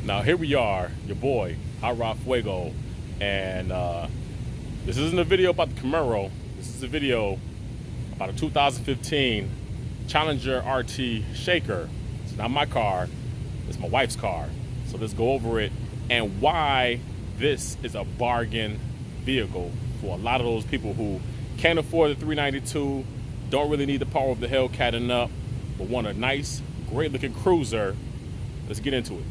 Now here we are, your boy, Hot Rod Fuego, and this isn't a video about the Camaro. This is a video about a 2015 Challenger RT Shaker. It's not my car, it's my wife's car. So let's go over it and why this is a bargain vehicle for a lot of those people who can't afford the 392, don't really need the power of the Hellcat enough, but want a nice, great looking cruiser. Let's get into it.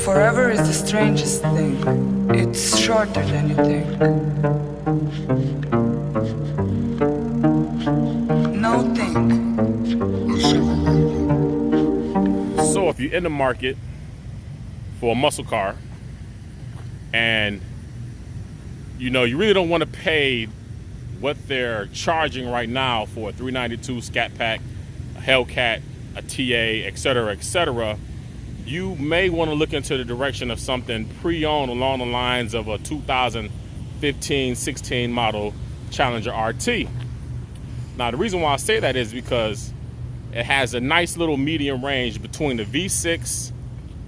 Forever is the strangest thing. It's shorter than you think. No think. So if you're in the market for a muscle car and you really don't want to pay what they're charging right now for a 392 Scat Pack, a Hellcat, a TA, etc., you may want to look into the direction of something pre-owned along the lines of a 2015-16 model Challenger RT. Now, the reason why I say that is because it has a nice little medium range between the V6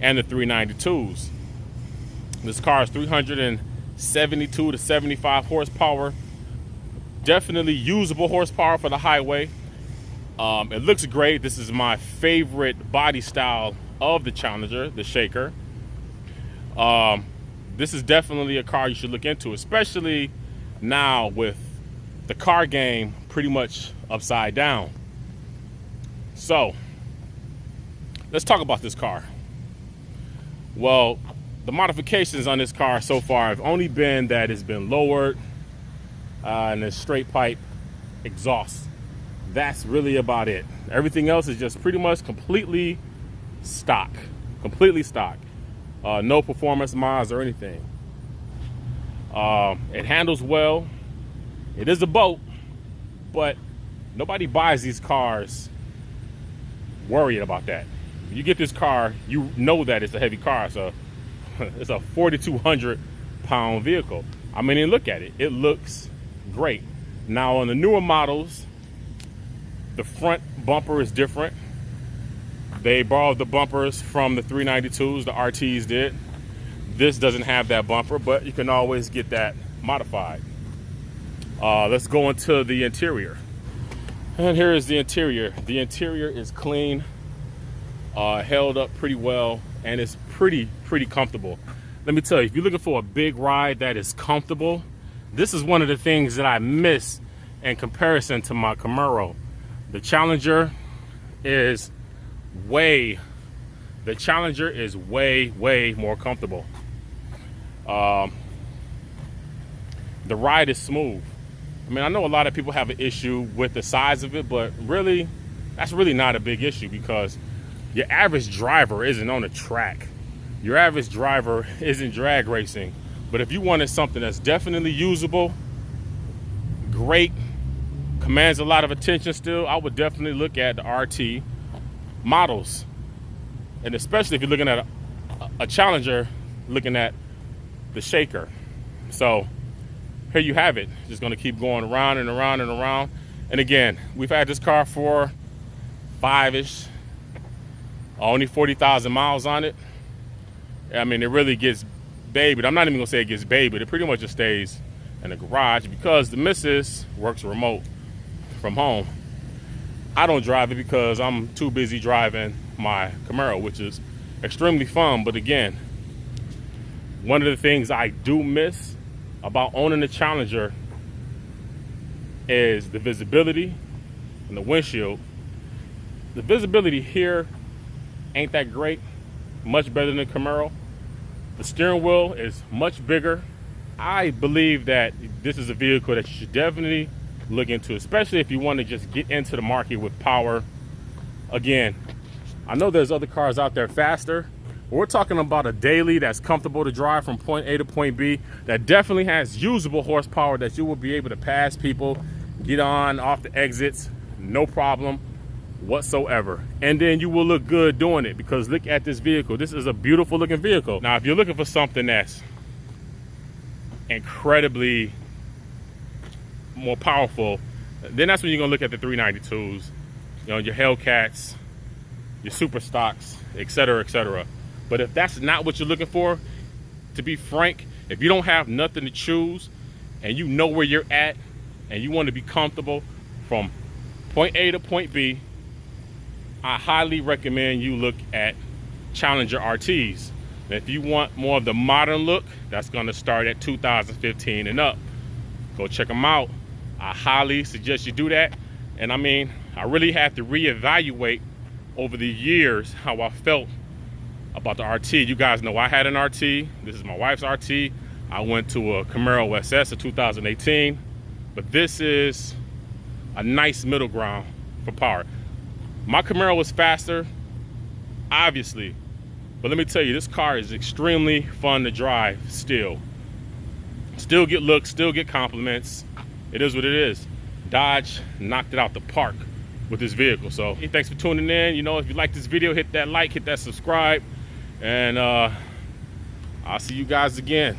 and the 392s. This car is 372 to 75 horsepower. Definitely usable horsepower for the highway. It looks great. This is my favorite body style of the Challenger, the Shaker. This is definitely a car you should look into, especially now with the car game pretty much upside down. So let's talk about this car. Well, the modifications on this car so far have only been that it's been lowered and a straight pipe exhaust. That's really about it. Everything else is just pretty much completely stock. No performance mods or anything. It handles well. It is a boat, but nobody buys these cars worried about that. When you get this car, you know that it's a heavy car. So it's a 4,200 pound vehicle. I mean, and look at it. It looks great. Now on the newer models, the front bumper is different. They borrowed the bumpers from the 392s, the RTs did. This doesn't have that bumper, but you can always get that modified. Let's go into the interior. And here is the interior. The interior is clean, held up pretty well, and it's pretty comfortable. Let me tell you, if you're looking for a big ride that is comfortable, this is one of the things that I miss in comparison to my Camaro. The Challenger is way more comfortable. The ride is smooth. I mean, I know a lot of people have an issue with the size of it, but really, that's really not a big issue because your average driver isn't on a track. Your average driver isn't drag racing. But if you wanted something that's definitely usable, great, commands a lot of attention still, I would definitely look at the RT models. And especially if you're looking at a Challenger, looking at the Shaker. So here you have it. Just gonna keep going around and around and around. And again, we've had this car for 5-ish, only 40,000 miles on it. I mean, it really gets babied. I'm not even gonna say it gets babied. It pretty much just stays in the garage because the missus works remote from home. I don't drive it because I'm too busy driving my Camaro, which is extremely fun. But again, one of the things I do miss about owning the Challenger is the visibility and the windshield. The visibility here ain't that great, much better than the Camaro. The steering wheel is much bigger. I believe that this is a vehicle that you should definitely look into, especially if you want to just get into the market with power. Again, I know there's other cars out there faster. We're talking about a daily that's comfortable to drive from point A to point B, that definitely has usable horsepower that you will be able to pass people, get on, off the exits, no problem. whatsoever. And then you will look good doing it, because look at this vehicle. This is a beautiful looking vehicle. Now, if you're looking for something that's incredibly more powerful, then that's when you're gonna look at the 392s, you know, your Hellcats, your super stocks, etc., etc. But if that's not what you're looking for, to be frank, if you don't have nothing to choose and you know where you're at and you want to be comfortable from point A to point B, I highly recommend you look at Challenger RTs. And if you want more of the modern look, that's going to start at 2015 and up. Go check them out. I highly suggest you do that. And I mean, I really had to reevaluate over the years how I felt about the RT. You guys know I had an RT. This is my wife's RT. I went to a Camaro SS of 2018, but this is a nice middle ground for power. My Camaro was faster, obviously, but let me tell you, this car is extremely fun to drive still. Still get looks, still get compliments. It is what it is. Dodge knocked it out the park with this vehicle. So hey, thanks for tuning in. You know, if you like this video, hit that like, hit that subscribe, and I'll see you guys again.